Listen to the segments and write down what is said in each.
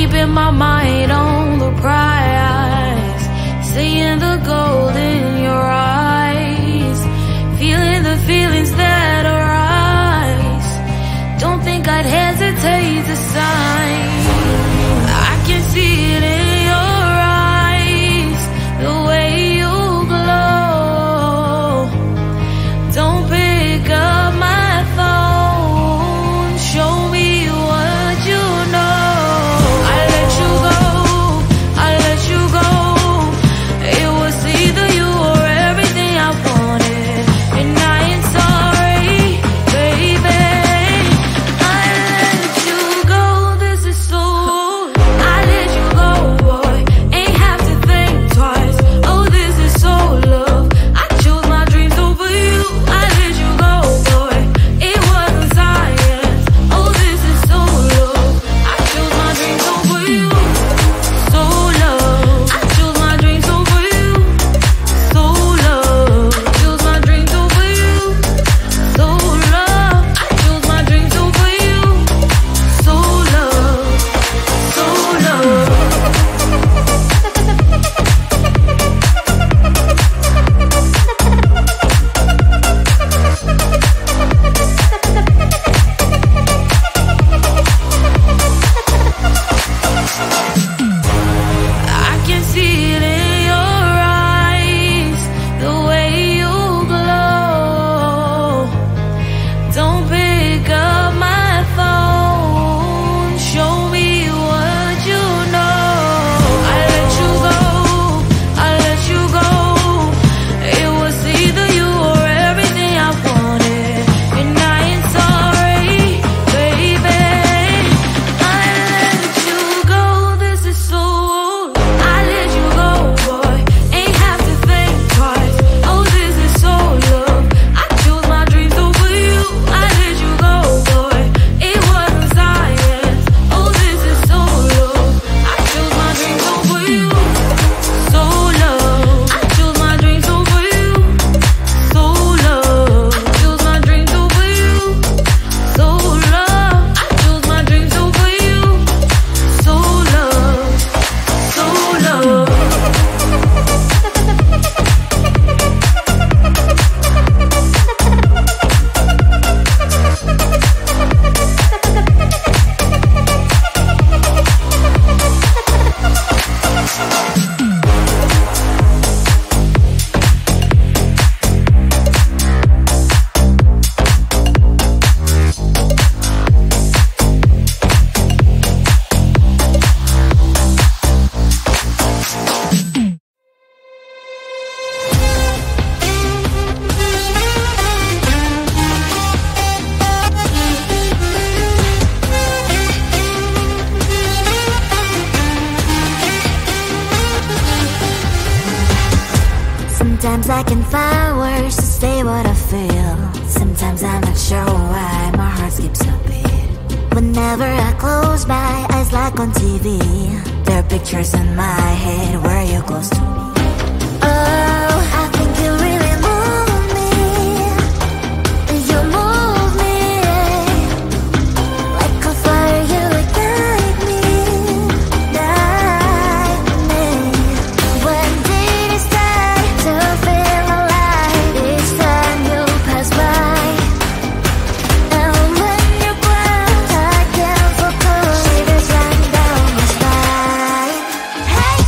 keeping my mind on the prize, seeing the gold in your eyes, feeling the feelings that arise. Don't think I'd hesitate to sign. I can see it in your eyes, the way you glow. Don't pick up my phone, show me what you know. I let you go, I let you go. It was either you or everything I wanted, and I ain't sorry, baby. I let you go, this is so. I let you go, boy, ain't have to think twice. Oh, this is so love. I chose my dreams over you. I let you go, boy, it wasn't science. Oh, this is so love. I chose my dreams over you. So love. I chose my dreams over you. So love. I chose my dreams over you. So love. I chose my dreams over you. So love. So love. I can see it in your eyes, the way you glow. Don't pick up my phone, show me what you know. I let you go, I let you go. It was either you or everything I wanted, and I ain't sorry, baby. I let you go, this is so. I let you go, boy, ain't have to think twice. Oh, this is so love. I chose my dreams over you. I let you go, boy, it wasn't science. Oh, this is so love. I chose my dreams over you. So love. I chose my dreams over you. So love. I chose my dreams over you. So love. I chose my dreams over you. So love. So love. Sometimes I can find words to say what I feel. Sometimes I'm not sure why my heart skips a beat. Whenever I close my eyes like on TV, there are pictures in my head where you're close to me. Oh, I think you really move me. You move me like a fire, you ignite me, ignite me. When did it start to feel alive? Each time you pass by, and when you cry, I can't focus. Shivers run down my spine. Hey.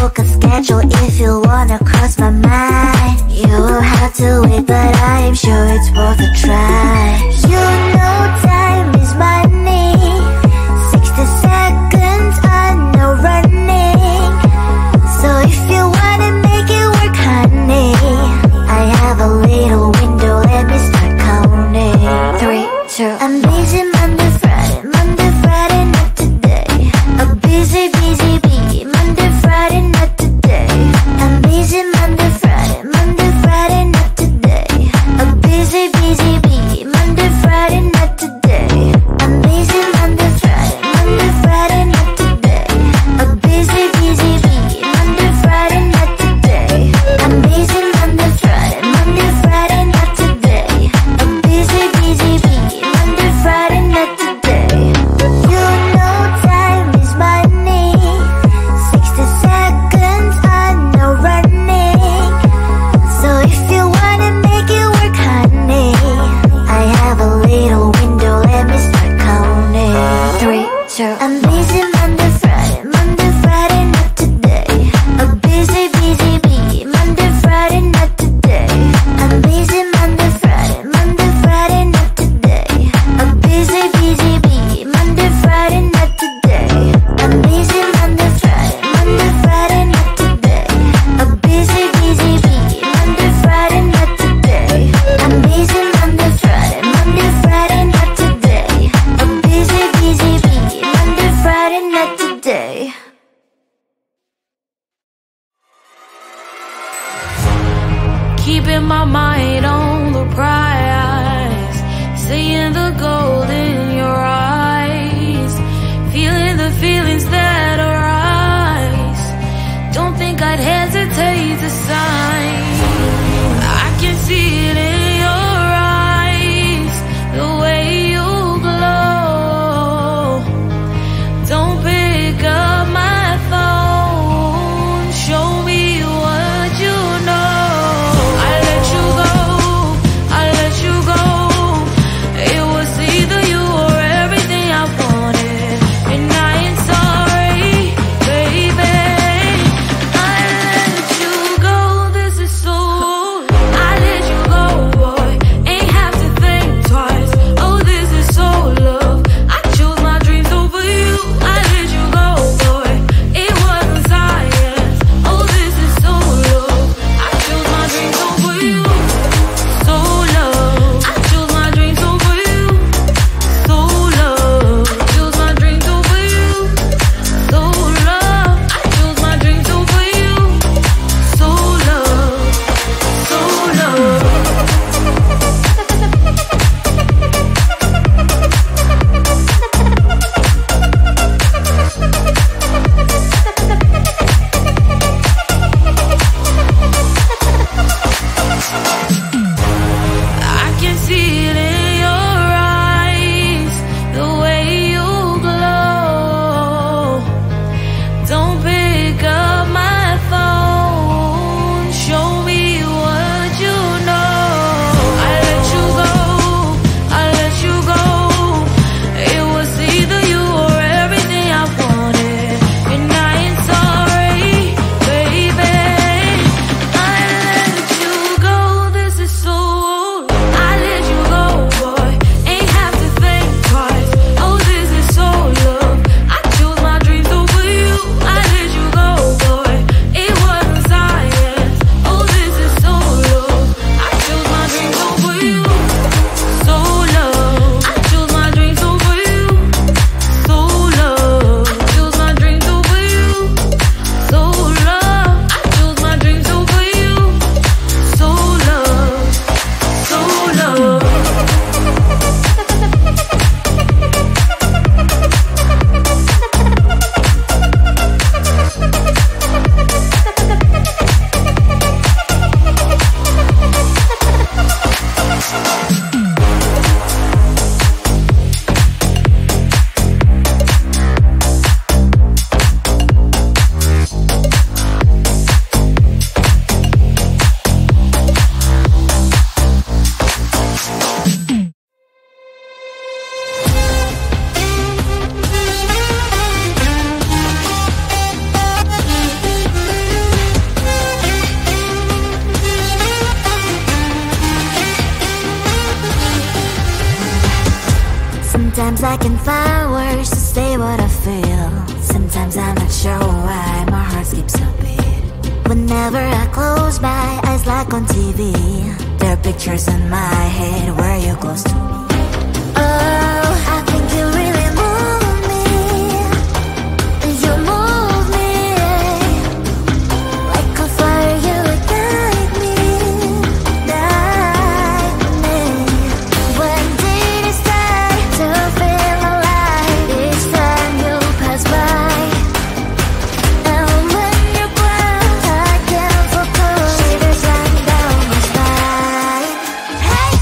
book a schedule if you wanna cross my mind. You will have to wait, but I am sure it's worth a try. You know time is money. 60 seconds on no running. So if you wanna make it work, honey, I have a little window, let me start counting. 3, 2, I'm busy Monday, Friday, not today. A busy bee, Monday, Friday, not today. I'm busy Monday, Friday, not today. A busy bee, Monday, Friday, not today. I'm busy Monday, Friday, not today. A busy bee, Monday, Friday, not today. I'm busy Monday, Friday, not today. A busy bee, Monday, Friday, not today. You know time is money. 60 seconds on no running. So if you wanna make it work, honey, I have a little window, let me start counting. 3, 2, I'm busy Monday, Friday, not today. A busy bee, Monday, Friday, not today. I'm busy Monday, Friday, not today. A busy bee, Monday, Friday, not today. I'm busy Monday, Friday, not today. A busy bee, Monday, Friday, not today. I'm busy Monday, Friday, not today. A busy bee, Monday, Friday, not today. Keeping my mind on the prize, seeing the gold in your eyes, feeling the feelings that arise. Don't think I'd hesitate to sign. I can see it in your eyes, the way you glow. Don't pick up my phone, show me what you know. I let you go. It was either you or everything I wanted, and I ain't sorry, baby. I let Sometimes I can find words to say what I feel. Sometimes I'm not sure why my heart skips a beat. Whenever I close my eyes like on TV, there are pictures in my head where you're close to me. Oh, I think you really move me. You move me like a fire, you ignite me, ignite me. When did it start to feel alive? Each time you pass by, and when you're gone, I can't focus. Shivers run down my spine. Hey.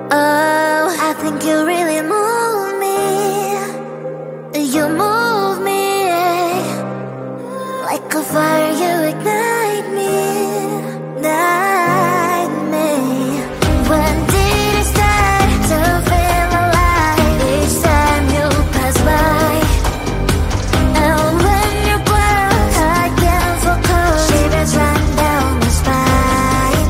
Oh, I think you really move me. You move me like a fire, you ignite me, ignite me. When did it start to feel alive? Each time you pass by, and when you're gone, I can't focus. Shivers run down my spine.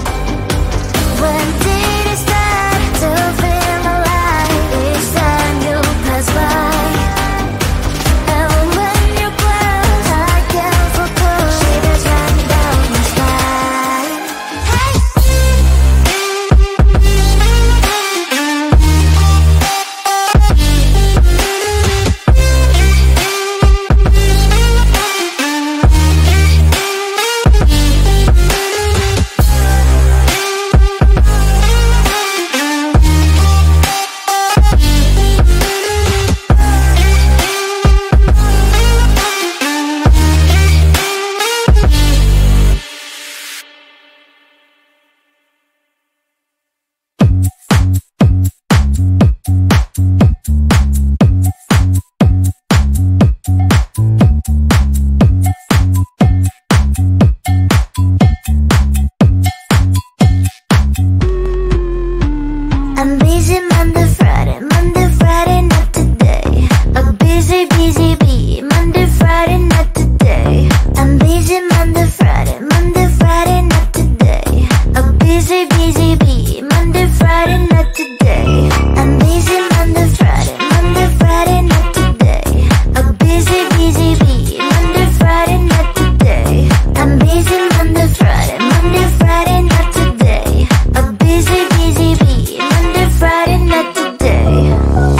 When did it start to feel alive? Each time you pass by, and when you're gone, I can't focus. Shivers run down my spine. Hey. I'm busy Monday, Friday, not today. A busy, busy bee. Monday, Friday, not today. I'm busy Monday, Friday, not today. A busy, busy bee. Monday, Friday, not today. I'm busy Monday, Friday, not today. A busy, busy bee. Monday, Friday, not today. I'm busy Monday, Friday, not today. A busy, busy bee. Monday, Friday, not today.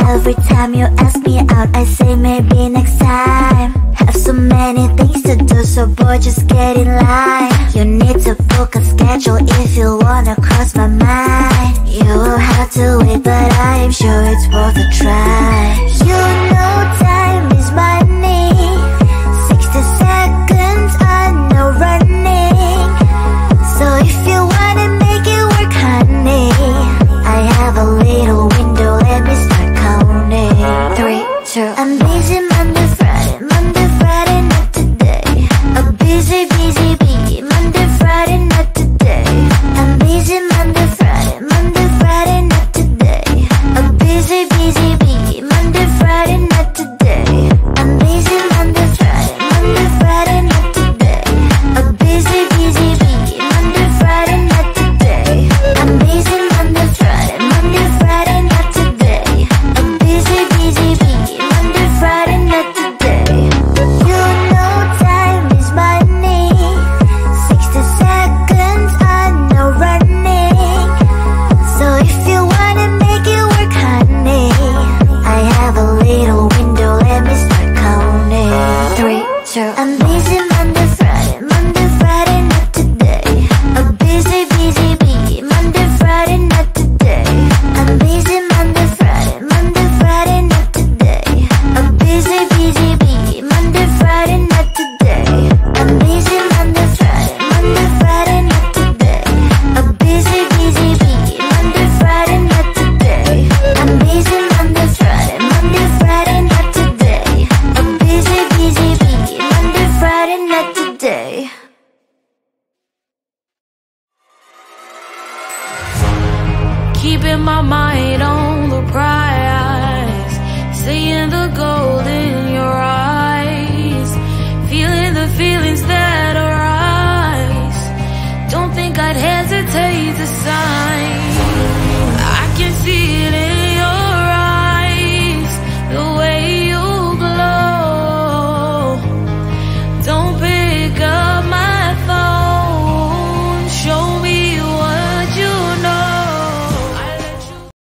Every time you ask me out, I say maybe next time. Have so many things to do, so boy, just get in line. You need to book a schedule if you wanna cross my mind. You will have to wait, but I am sure it's worth a try. You know time is money. 60 seconds on no running. So if you wanna make it work, honey, I have a little window, let me start counting. 3, 2, I'm busy Monday, Friday, not today. A busy, busy bee. Monday, Friday, not today. keeping my mind on the prize, seeing the gold in your eyes, feeling the feelings that arise. Don't think I'd have